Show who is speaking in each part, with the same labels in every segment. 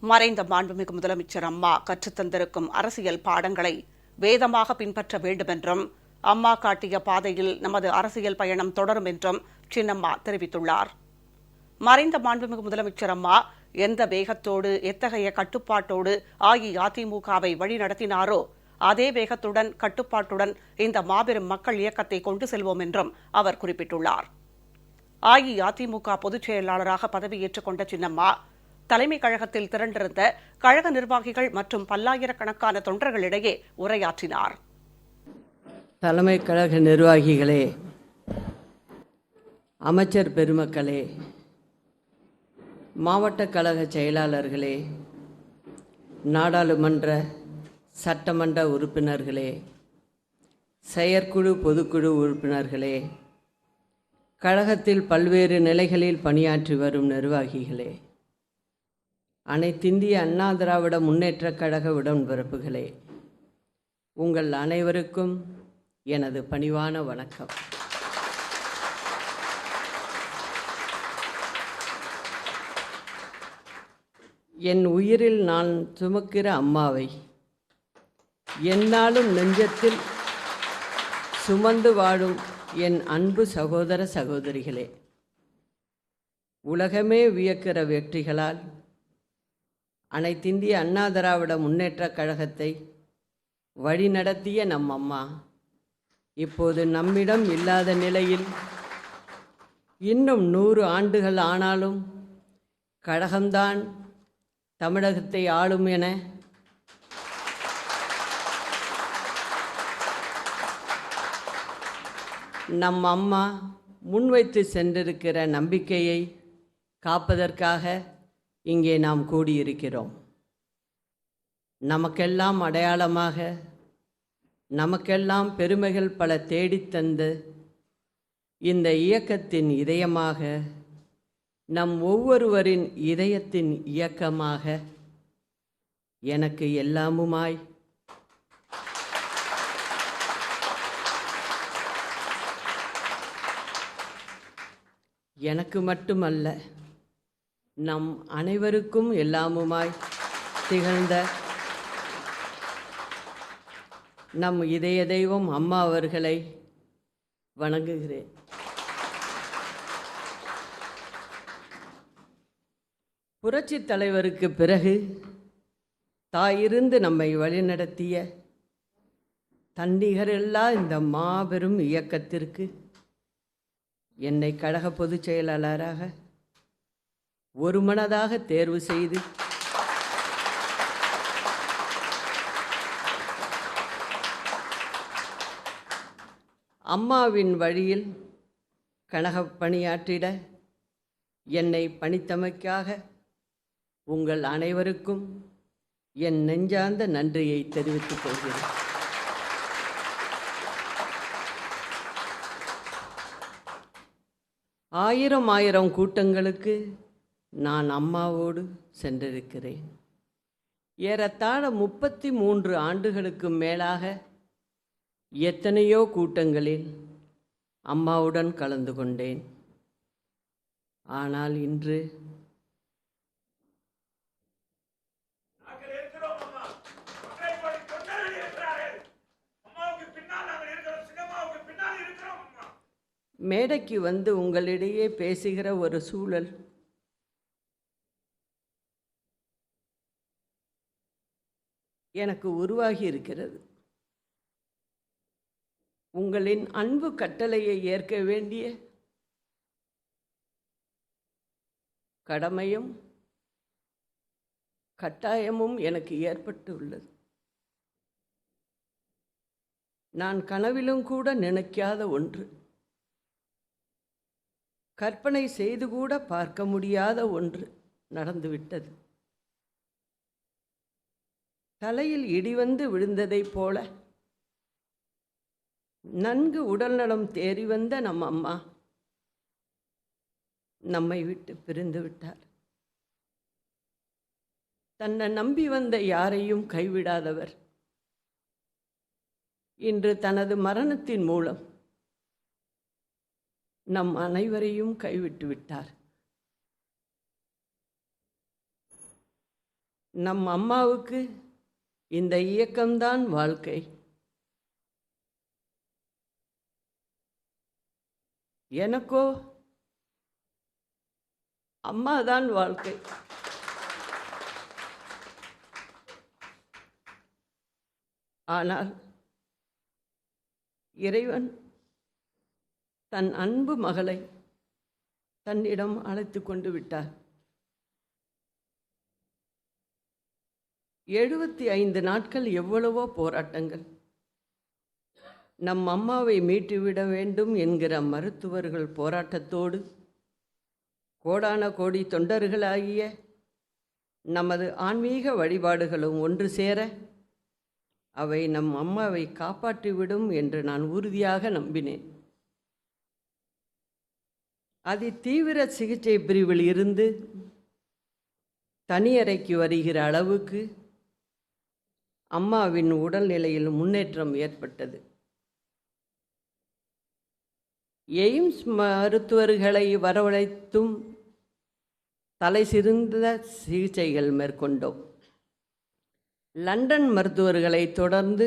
Speaker 1: மறைந்த மாண்புமிகு முதலமைச்சர் அம்மா கற்றுத்தந்திருக்கும் அரசியல் பாடங்களை வேதமாக பின்பற்ற வேண்டுமென்றும் அம்மா காட்டிய பாதையில் நமது அரசியல் பயணம் தொடரும் என்றும் சின்னம்மா தெரிவித்துள்ளார். மறைந்த மாண்புமிகு முதலமைச்சர் அம்மா எந்த வேகத்தோடு எத்தகைய கட்டுப்பாட்டோடு அஇஅதிமுகவை வழிநடத்தினாரோ அதே வேகத்துடன் கட்டுப்பாட்டுடன் இந்த மாபெரும் மக்கள் இயக்கத்தை கொண்டு செல்வோம் என்றும் அவர் குறிப்பிட்டுள்ளார். அஇஅதிமுக பொதுச் செயலாளராக பதவியேற்றுக் கொண்ட சின்னம்மா தலைமைக் கழகத்தில் திரண்டிருந்த கழக நிர்வாகிகள் மற்றும் பல்லாயிரக்கணக்கான தொண்டர்களிடையே உரையாற்றினார்.
Speaker 2: தலைமை கழக நிர்வாகிகளே, அமைச்சர் பெருமக்களே, மாவட்ட கழக செயலாளர்களே, நாடாளுமன்ற சட்டமன்ற உறுப்பினர்களே, செயற்குழு பொதுக்குழு உறுப்பினர்களே, கழகத்தில் பல்வேறு நிலைகளில் பணியாற்றி வரும் நிர்வாகிகளே, அனைத்திந்திய அண்ணா திராவிட முன்னேற்றக் கழக உடன்பிறப்புகளே, உங்கள் அனைவருக்கும் எனது பணிவான வணக்கம். என் உயிரில் நான் சுமக்கிற அம்மாவை எந்நாளும் நெஞ்சத்தில் சுமந்து வாழும் என் அன்பு சகோதர சகோதரிகளே, உலகமே வியக்கிற வெற்றிகளால் அனைத்திந்திய அண்ணா திராவிட முன்னேற்றக் கழகத்தை வழிநடத்திய நம் அம்மா இப்போது நம்மிடம் இல்லாத நிலையில் இன்னும் 100 ஆண்டுகள் ஆனாலும் கழகம்தான் தமிழகத்தை ஆளும் என நம் அம்மா முன்வைத்து சென்றிருக்கிற நம்பிக்கையை காப்பதற்காக இங்கே நாம் கூடியிருக்கிறோம். நமக்கெல்லாம் அடையாளமாக, நமக்கெல்லாம் பெருமைகள் பல தேடித்தந்து இந்த இயக்கத்தின் இதயமாக, நம் ஒவ்வொருவரின் இதயத்தின் இயக்கமாக, எனக்கு எல்லாமுமாய் எனக்கு மட்டுமல்ல நம் அனைவருக்கும் எல்லாமுமாய் திகழ்ந்த நம் இதய தெய்வம் அம்மா அவர்களை வணங்குகிறேன். புரட்சித் தலைவருக்கு பிறகு தாயிருந்து நம்மை வழிநடத்திய தன்னிகரில்லா இந்த மாபெரும் இயக்கத்திற்கு என்னை கழக பொதுச் செயலாளராக ஒரு மனதாக தேர்வு செய்து அம்மாவின் வழியில் கழக பணியாற்றிட என்னை பணித்தமைக்காக உங்கள் அனைவருக்கும் என் நெஞ்சார்ந்த நன்றியை தெரிவித்துக் கொள்கிறேன். ஆயிரம் கூட்டங்களுக்கு நான் அம்மாவோடு சென்றிருக்கிறேன். ஏறத்தாழ 33 ஆண்டுகளுக்கு மேலாக எத்தனையோ கூட்டங்களில் அம்மாவுடன் கலந்து கொண்டேன். ஆனால் இன்று மேடைக்கு வந்து உங்களிடையே பேசுகிற ஒரு சூழல் எனக்கு உருவாகி இருக்கிறது. உங்களின் அன்பு கட்டளையை ஏற்க வேண்டிய கடமையும் கட்டாயமும் எனக்கு ஏற்பட்டு உள்ளது. நான் கனவிலும் கூட நினைக்காத ஒன்று, கற்பனை செய்து கூட பார்க்க முடியாத ஒன்று நடந்துவிட்டது. தலையில் இடி வந்து விழுந்ததைப் போல நன்கு உடல்நலம் தேறி வந்த நம் அம்மா நம்மை விட்டு பிரிந்து விட்டார். தன்னை நம்பி வந்த யாரையும் கைவிடாதவர் இன்று தனது மரணத்தின் மூலம் நம் அனைவரையும் கைவிட்டு விட்டார். நம் அம்மாவுக்கு இந்த இயக்கம்தான் வாழ்க்கை. எனக்கோ அம்மாதான் வாழ்க்கை. ஆனால் இறைவன் தன் அன்பு மகளை தன்னிடம் அழைத்து கொண்டு விட்டார். 75 நாட்கள் எவ்வளவோ போராட்டங்கள். நம் அம்மாவை மீட்டுவிட வேண்டும் என்கிற மருத்துவர்கள் போராட்டத்தோடு கோடான கோடி தொண்டர்களாகிய நமது ஆன்மீக வழிபாடுகளும் ஒன்று சேர அவை நம் அம்மாவை காப்பாற்றிவிடும் என்று நான் உறுதியாக நம்பினேன். தீவிர சிகிச்சை பிரிவில் இருந்து தனியறைக்கு வருகிற அளவுக்கு அம்மாவின் உடல்நிலையில் முன்னேற்றம் ஏற்பட்டது. எய்ம்ஸ் மருத்துவர்களை வரவழைத்தும் தலை சிறந்த சிகிச்சைகள் மேற்கொண்டோம். லண்டன் மருத்துவர்களை தொடர்ந்து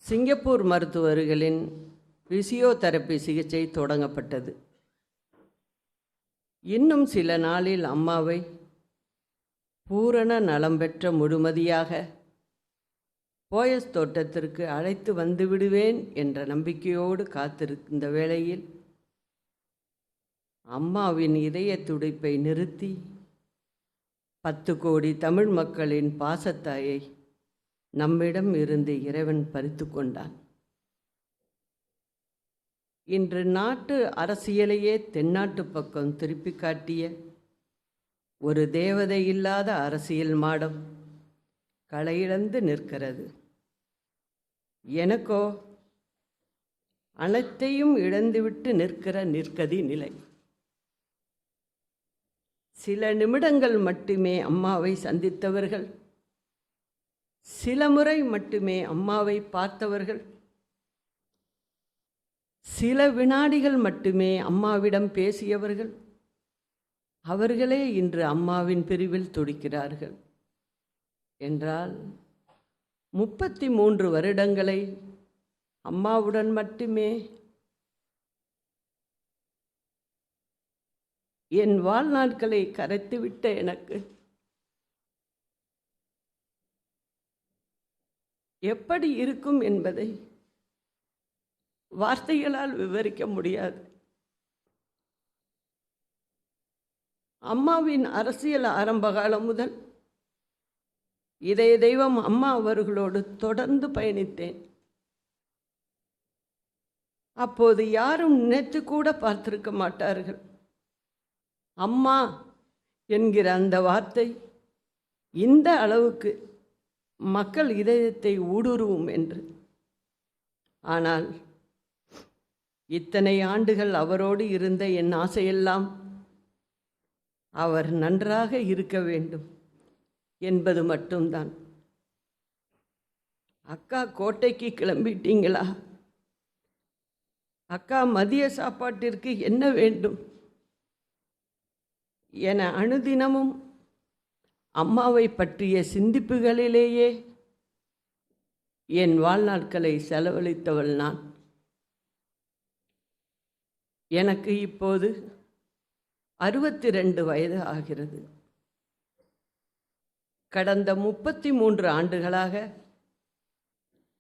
Speaker 2: சிங்கப்பூர் மருத்துவர்களின் பிசியோதெரப்பி சிகிச்சை தொடங்கப்பட்டது. இன்னும் சில நாளில் அம்மாவை பூரண நலம் பெற்ற முழுமதியாக போயஸ் தோட்டத்திற்கு அழைத்து வந்து விடுவேன் என்ற நம்பிக்கையோடு காத்திருந்த வேளையில் அம்மாவின் இதய துடிப்பை நிறுத்தி 10 கோடி தமிழ் மக்களின் பாசத்தாயை நம்மிடம் இருந்து இறைவன் பறித்து கொண்டான். இன்று நாட்டு அரசியலையே தென்னாட்டு பக்கம் திருப்பி காட்டிய ஒரு தேவதை இல்லாத அரசியல் மாடம் களையிழந்து நிற்கிறது. எனக்கோ அனைத்தையும் இழந்துவிட்டு நிற்கிற நிற்கதி நிலை. சில நிமிடங்கள் மட்டுமே அம்மாவை சந்தித்தவர்கள், சில முறை மட்டுமே அம்மாவை பார்த்தவர்கள், சில வினாடிகள் மட்டுமே அம்மாவிடம் பேசியவர்கள், அவர்களே இன்று அம்மாவின் பிரிவில் துடிக்கிறார்கள் என்றால் 33 வருடங்களை அம்மாவுடன் மட்டுமே என் வாழ்நாட்களை கரைத்துவிட்ட எனக்கு எப்படி இருக்கும் என்பதை வார்த்தைகளால் விவரிக்க முடியாது. அம்மாவின் அரசியல் ஆரம்ப காலம் முதல் இதய தெய்வம் அம்மா அவர்களோடு தொடர்ந்து பயணித்தேன். அப்போது யாரும் நினைத்து கூட பார்த்திருக்க மாட்டார்கள், அம்மா என்கிற அந்த வார்த்தை இந்த அளவுக்கு மக்கள் இதயத்தை ஊடுருவும் என்று. ஆனால் இத்தனை ஆண்டுகள் அவரோடு இருந்த என் ஆசையெல்லாம் அவர் நன்றாக இருக்க வேண்டும் என்பது மட்டும்தான். அக்கா கோட்டைக்கு கிளம்பிட்டீங்களா? அக்கா மதிய சாப்பாட்டிற்கு என்ன வேண்டும் என அனுதினமும் அம்மாவை பற்றிய சிந்திப்புகளிலேயே என் வாழ்நாட்களை செலவழித்தவள் நான். எனக்கு இப்போது 62 வயது ஆகிறது. கடந்த 33 ஆண்டுகளாக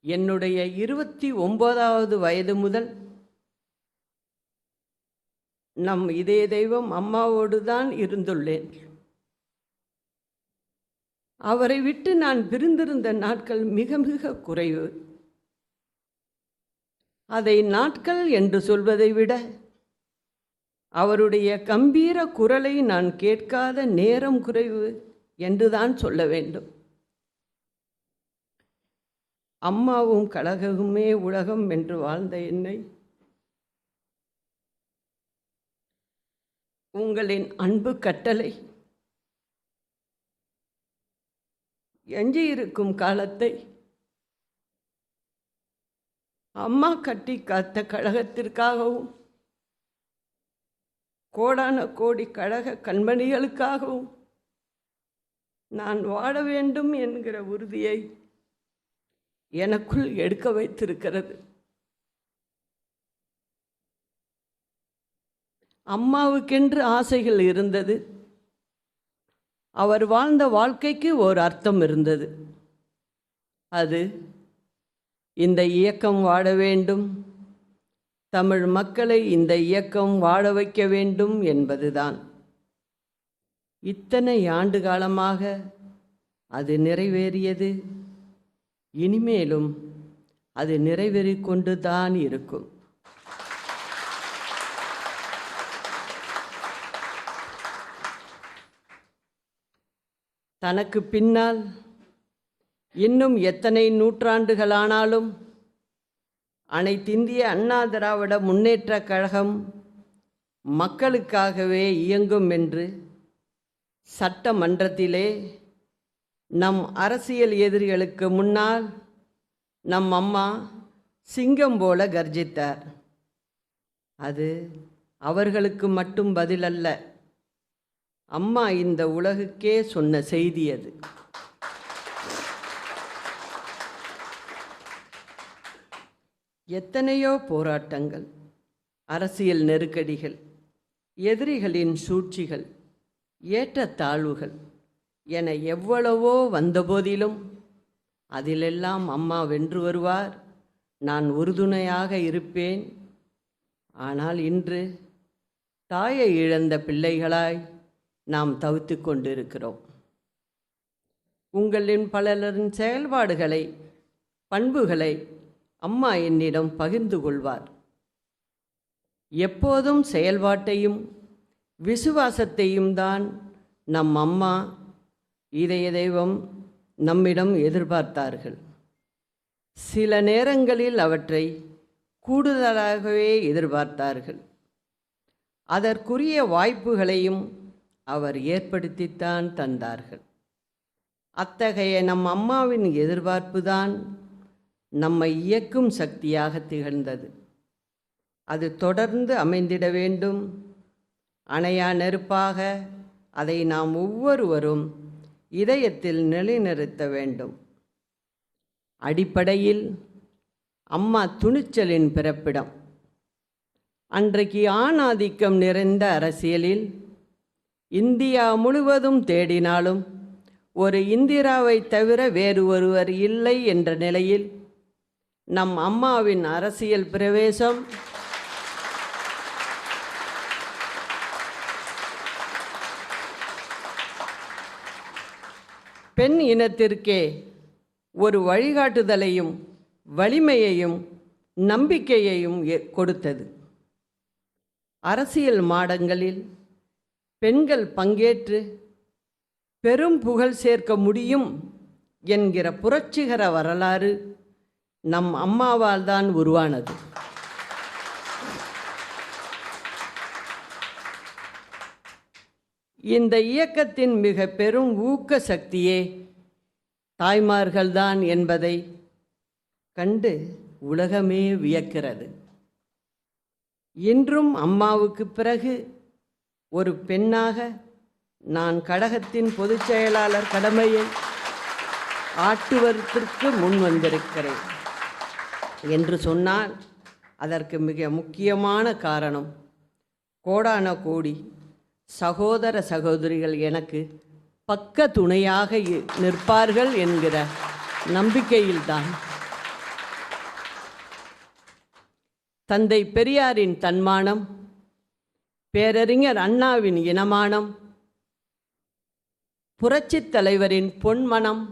Speaker 2: என்னுடைய 29வது வயது முதல் நம் இதய தெய்வம் அம்மாவோடு தான் இருந்துள்ளேன். அவரை விட்டு நான் பிரிந்திருந்த நாட்கள் மிக மிக குறைவு. அதை நாட்கள் என்று சொல்வதை விட அவருடைய கம்பீர குரலை நான் கேட்காத நேரம் குறைவு என்றுதான் சொல்ல வேண்டும். அம்மாவும் கழகமுமே உலகம் என்று வாழ்ந்த என்னை உங்களின் அன்பு கட்டளை எஞ்சியிருக்கும் காலத்தை அம்மா கட்டி காத்த கழகத்திற்காகவும் கோடான கோடி கழக கண்மணிகளுக்காகவும் நான் வாழ வேண்டும் என்கிற உறுதியை எனக்குள் எடுக்க வைத்திருக்கிறது. அம்மாவுக்கென்று ஆசைகள் இருந்தது. அவர் வாழ்ந்த வாழ்க்கைக்கு ஒரு அர்த்தம் இருந்தது. அது இந்த இயக்கம் வாழ வேண்டும், தமிழ் மக்களை இந்த இயக்கம் வாழ வைக்க வேண்டும் என்பதுதான். இத்தனை ஆண்டு காலமாக அது நிறைவேறியது. இனிமேலும் அது நிறைவேறிக் கொண்டுதான் இருக்கும். தனக்கு பின்னால் இன்னும் எத்தனை நூற்றாண்டுகளானாலும் அனைத்திந்திய அண்ணா திராவிட முன்னேற்றக் கழகம் மக்களுக்காகவே இயங்கும் என்று சட்டமன்றத்திலே நம் அரசியல் எதிரிகளுக்கு முன்னால் நம் அம்மா சிங்கம் போல கர்ஜித்தார். அது அவர்களுக்கு மட்டும் பதிலல்ல, அம்மா இந்த உலகுக்கே சொன்ன செய்தி அது. எத்தனையோ போராட்டங்கள், அரசியல் நெருக்கடிகள், எதிரிகளின் சூழ்ச்சிகள், ஏற்றத்தாழ்வுகள் என எவ்வளவோ வந்தபோதிலும் அதிலெல்லாம் அம்மா வென்று வருவார், நான் உறுதுணையாக இருப்பேன். ஆனால் இன்று தாயை இழந்த பிள்ளைகளாய் நாம் தவித்து கொண்டிருக்கிறோம். உங்களின் பலரின் செயல்பாடுகளை, பண்புகளை அம்மா என்னிடம் பகிர்ந்து கொள்வார். எப்போதும் செயல்பாட்டையும் விசுவாசத்தையும் தான் நம் அம்மா இதய தெய்வம் நம்மிடம் எதிர்பார்த்தார்கள். சில நேரங்களில் அவற்றை கூடுதலாகவே எதிர்பார்த்தார்கள். அதற்குரிய வாய்ப்புகளையும் அவர் ஏற்படுத்தித்தான் தந்தார்கள். அத்தகைய நம் அம்மாவின் எதிர்பார்ப்புதான் நம்மை இயக்கும் சக்தியாக திகழ்ந்தது. அது தொடர்ந்து அமைந்திட வேண்டும். அணையா நெருப்பாக அதை நாம் ஒவ்வொருவரும் இதயத்தில் நிலைநிறுத்த வேண்டும். அடிப்படையில் அம்மா துணிச்சலின் பிறப்பிடம். அன்றைக்கு ஆணாதிக்கம் நிறைந்த அரசியலில் இந்தியா முழுவதும் தேடினாலும் ஒரு இந்திராவை தவிர வேறு ஒருவர் இல்லை என்ற நிலையில் நம் அம்மாவின் அரசியல் பிரவேசம் பெண் இனத்திற்கே ஒரு வழிகாட்டுதலையும் வலிமையையும் நம்பிக்கையையும் கொடுத்தது. அரசியல் மாடங்களில் பெண்கள் பங்கேற்று பெரும் புகழ் சேர்க்க முடியும் என்கிற புரட்சிகர வரலாறு நம் அம்மாவால் தான் உருவானது. இந்த இயக்கத்தின் மிக பெரும் ஊக்க சக்தியே தாய்மார்கள்தான் என்பதை கண்டு உலகமே வியக்கிறது. இன்றும் அம்மாவுக்கு பிறகு ஒரு பெண்ணாக நான் கழகத்தின் பொதுச் செயலாளர் கடமையை ஆற்றுவதற்கு முன் வந்திருக்கிறேன் என்று சொன்னால் அதற்கு மிக முக்கியமான காரணம் கோடான கோடி சகோதர சகோதரிகள் எனக்கு பக்க துணையாக நிற்பார்கள் என்கிற நம்பிக்கையில்தான். தந்தை பெரியாரின் தன்மானம், பேரறிஞர் அண்ணாவின் இனமானம், புரட்சித் தலைவரின் பொன்மனம்,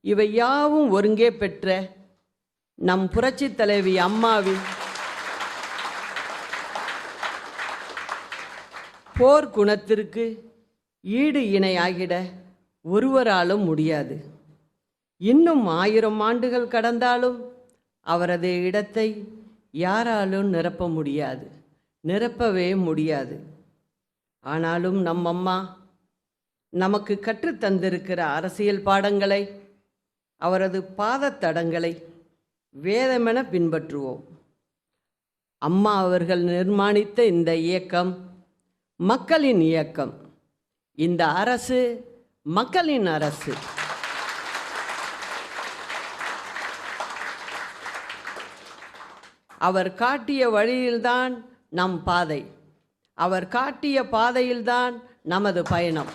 Speaker 2: இவை யாவும் ஒருங்கே பெற்ற நம் புரட்சித் தலைவி அம்மாவின் போர் குணத்திற்கு ஈடு இணையாகிட ஒருவராலும் முடியாது. இன்னும் 1000 ஆண்டுகள் கடந்தாலும் அவரது இடத்தை யாராலும் நிரப்ப முடியாது, நிரப்பவே முடியாது. ஆனாலும் நம் அம்மா நமக்கு கற்றுத்தந்திருக்கிற அரசியல் பாடங்களை, அவரது பாதத்தடங்களை வேதமென பின்பற்றுவோம். அம்மா அவர்கள் நிர்மாணித்த இந்த இயக்கம் மக்களின் இயக்கம். இந்த அரசு மக்களின் அரசு. அவர் காட்டிய வழியில்தான் நம் பாதை. அவர் காட்டிய பாதையில்தான் நமது பயணம்.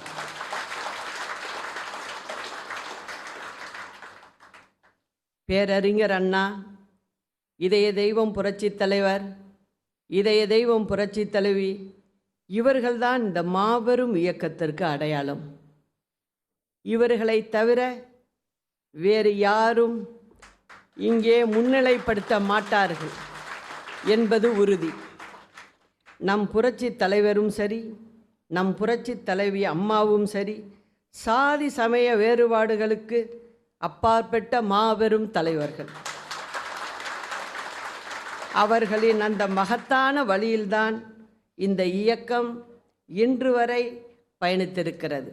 Speaker 2: பேரறிஞர் அண்ணா, இதய தெய்வம் புரட்சித் தலைவர், இதய தெய்வம் புரட்சித் தலைவி, இவர்கள்தான் இந்த மாபெரும் இயக்கத்திற்கு அடையாளம். இவர்களை தவிர வேறு யாரும் இங்கே முன்னிலைப்படுத்த மாட்டார்கள் என்பது உறுதி. நம் புரட்சித் தலைவரும் சரி, நம் புரட்சித் தலைவி அம்மாவும் சரி, சாதி சமய வேறுபாடுகளுக்கு அப்பாற்பட்ட மாபெரும் தலைவர்கள். அவர்களின் அந்த மகத்தான வழியில்தான் இந்த இயக்கம் இன்று வரை பயணித்திருக்கிறது.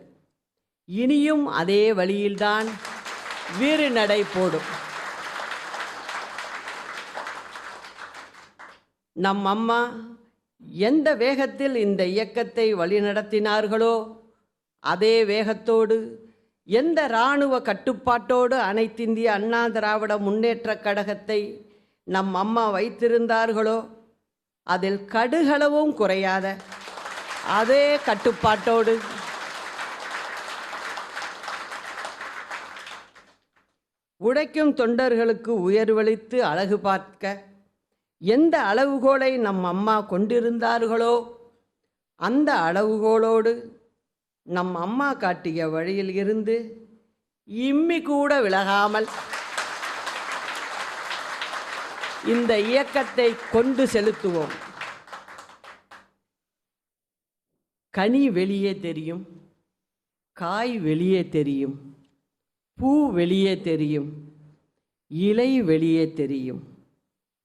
Speaker 2: இனியும் அதே வழியில்தான் வீறு நடை போடும். நம் அம்மா எந்த வேகத்தில் இந்த இயக்கத்தை வழிநடத்தினார்களோ அதே வேகத்தோடு, எந்த இராணுவ கட்டுப்பாட்டோடு அனைத்திந்திய அண்ணா திராவிட முன்னேற்றக் கழகத்தை நம் அம்மா வைத்திருந்தார்களோ அதில் கடுகளவும் குறையாத அதே கட்டுப்பாட்டோடு உழைக்கும் தொண்டர்களுக்கு உயர்வளித்து அழகு பார்க்க எந்த அளவுகோலை நம் அம்மா கொண்டிருந்தார்களோ அந்த அளவுகோலோடு நம் அம்மா காட்டிய வழியில் இருந்து இம்மி கூட விலகாமல் இந்த இயக்கத்தை கொண்டு செலுத்துவோம். கனி வெளியே தெரியும், காய் வெளியே தெரியும், பூ வெளியே தெரியும், இலை வெளியே தெரியும்,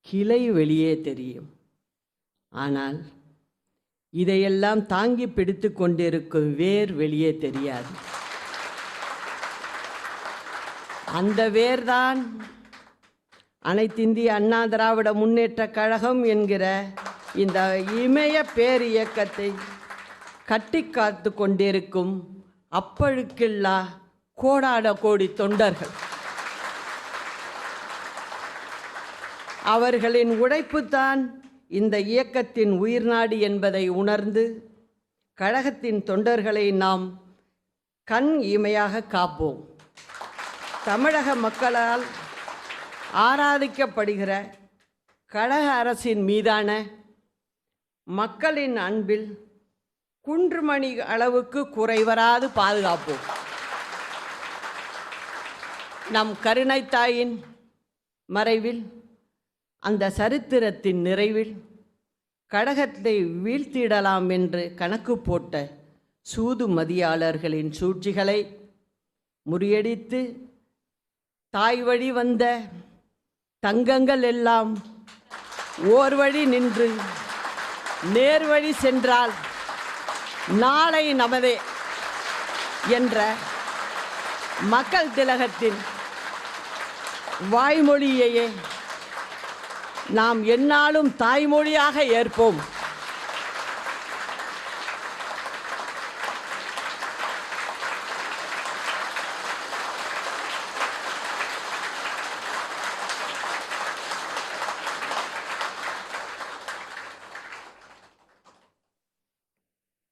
Speaker 2: கிளை வெளியே தெரியும். ஆனால் இதையெல்லாம் தாங்கி பிடித்து கொண்டிருக்கும் வேர் வெளியே தெரியாது. அந்த வேர்தான் அனைத்திந்திய அண்ணா திராவிட முன்னேற்றக் கழகம் என்கிற இந்த இமய பேர் இயக்கத்தை கட்டி காத்து கொண்டிருக்கும் அப்பழுக்கில்லா கோடான கோடி தொண்டர்கள். அவர்களின் உழைப்புத்தான் இந்த இயக்கத்தின் உயிர்நாடி என்பதை உணர்ந்து கழகத்தின் தொண்டர்களை நாம் கண் இமையாக காப்போம். தமிழக மக்களால் ஆராதிக்கப்படுகிற கழக அரசின் மீதான மக்களின் அன்பில் குன்றுமணி அளவுக்கு குறைவராது பாதுகாப்போம். நம் கருணைத்தாயின் மறைவில், அந்த சரித்திரத்தின் நிறைவில் கழகத்தை வீழ்த்திடலாம் என்று கணக்கு போட்ட சூது மதியாளர்களின் சூழ்ச்சிகளை முறியடித்து தாய் வழி வந்த தங்கங்கள் எல்லாம் ஓர் வழி நின்று நேர்வழி சென்றால் நாளை நமதே என்ற மக்கள் திலகத்தின் வாய்மொழியையே நாம் எந்நாளும் தாய்மொழியாக ஏற்போம்.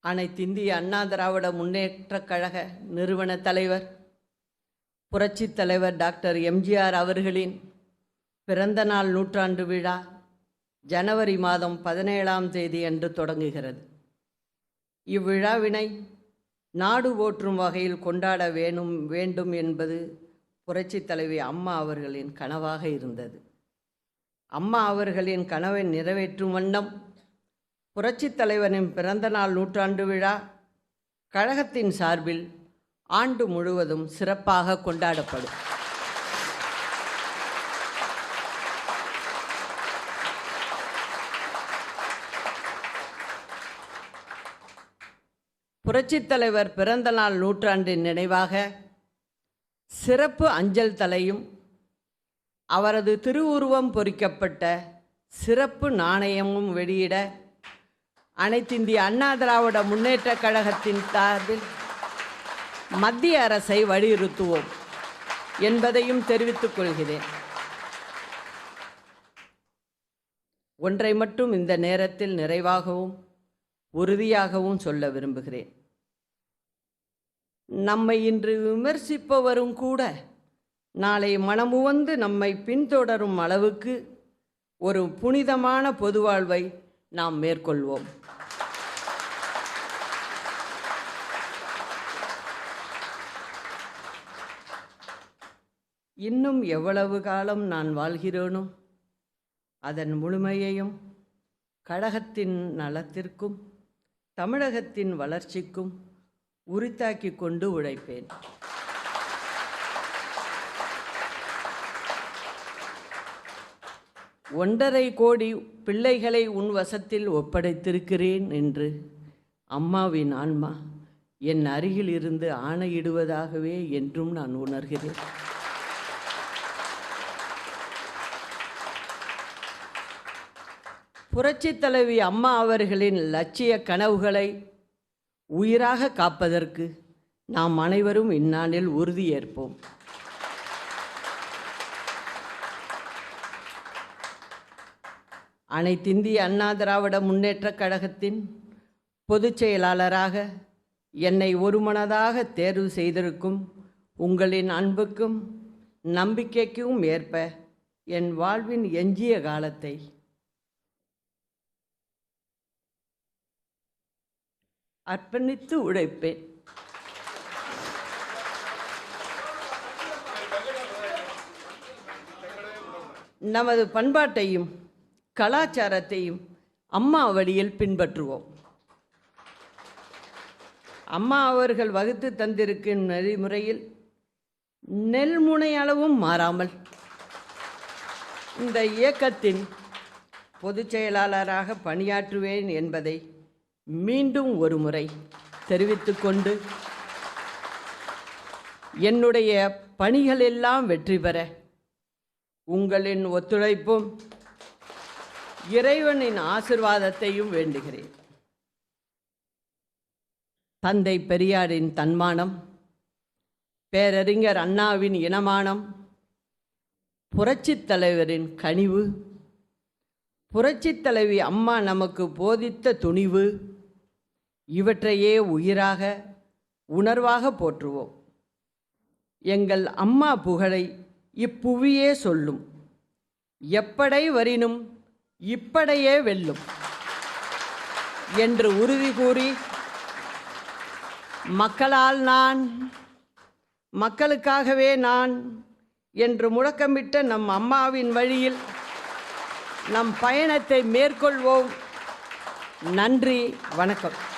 Speaker 2: அனைத்திந்திய அண்ணா திராவிட முன்னேற்றக் கழக நிறுவன தலைவர் புரட்சித் தலைவர் டாக்டர் எம்ஜிஆர் அவர்களின் பிறந்தநாள் நூற்றாண்டு விழா ஜனவரி மாதம் 17ஆம் தேதி அன்று தொடங்குகிறது. இவ்விழாவினை நாடு போற்றும் வகையில் கொண்டாட வேண்டும் என்பது புரட்சித் தலைவி அம்மா அவர்களின் கனவாக இருந்தது. அம்மா அவர்களின் கனவை நிறைவேற்றும் வண்ணம் புரட்சித் தலைவரின் பிறந்தநாள் நூற்றாண்டு விழா கழகத்தின் சார்பில் ஆண்டு முழுவதும் சிறப்பாக கொண்டாடப்படும். புரட்சித் தலைவர் பிறந்தநாள் நூற்றாண்டின் நினைவாக சிறப்பு அஞ்சல் தலையும் அவரது திருவுருவம் பொறிக்கப்பட்ட சிறப்பு நாணயமும் வெளியிட அனைத்திந்திய அண்ணா திராவிட முன்னேற்றக் கழகத்தின் சார்பில் மத்திய அரசை வலியுறுத்துவோம் என்பதையும் தெரிவித்துக் கொள்கிறேன். ஒன்றை மட்டும் இந்த நேரத்தில் நிறைவாகவும் உறுதியாகவும் சொல்ல விரும்புகிறேன். நம்மை இன்று விமர்சிப்பவரும் கூட நாளை மனமுவந்து நம்மை பின்தொடரும் அளவுக்கு ஒரு புனிதமான பொது வாழ்வை நாம் மேற்கொள்வோம். இன்னும் எவ்வளவு காலம் நான் வாழ்கிறேனோ அதன் முழுமையையும் கழகத்தின் நலத்திற்கும் தமிழகத்தின் வளர்ச்சிக்கும் உரித்தாக்கி கொண்டு உழைப்பேன். ஒன்றரை கோடி பிள்ளைகளை உன் வசத்தில் ஒப்படைத்திருக்கிறேன் என்று அம்மாவின் ஆன்மா என் அருகில் இருந்து ஆணையிடுவதாகவே என்றும் நான் உணர்கிறேன். புரட்சித் தலைவி அம்மா அவர்களின் லட்சிய கனவுகளை உயிராக காப்பதற்கு நாம் அனைவரும் இந்நாளில் உறுதியேற்போம். அனைத்திந்திய அண்ணா திராவிட முன்னேற்றக் கழகத்தின் பொதுச் செயலாளராக என்னை ஒருமனதாக தேர்வு செய்திருக்கும் உங்களின் அன்புக்கும் நம்பிக்கைக்கும் ஏற்ப என் வாழ்வின் எஞ்சிய காலத்தை அர்ப்பணித்து உழைப்பேன். நமது பண்பாட்டையும் கலாச்சாரத்தையும் அம்மா வழியில் பின்பற்றுவோம். அம்மா அவர்கள் வகுத்து தந்திருக்கும் நெறிமுறையில் நெல்முனை அளவும் மாறாமல் இந்த இயக்கத்தின் பொதுச் செயலாளராக பணியாற்றுவேன் என்பதை மீண்டும் ஒரு முறை தெரிவித்துக்கொண்டு என்னுடைய பணிகளெல்லாம் வெற்றி பெற உங்களின் ஒத்துழைப்பும் இறைவனின் ஆசிர்வாதத்தையும் வேண்டுகிறேன். தந்தை பெரியாரின் தன்மானம், பேரறிஞர் அண்ணாவின் இனமானம், புரட்சித் தலைவரின் கனிவு, புரட்சித் தலைவி அம்மா நமக்கு போதித்த துணிவு, இவற்றையே உயிராக உணர்வாக போற்றுவோம். எங்கள் அம்மா புகழை இப்புவியே சொல்லும். எப்படை வரினும் இப்படையே வெல்லும் என்று உறுதி கூறி மக்களால் நான், மக்களுக்காகவே நான் என்று முழக்கமிட்ட நம் அம்மாவின் வழியில் நம் பயணத்தை மேற்கொள்வோம். நன்றி, வணக்கம்.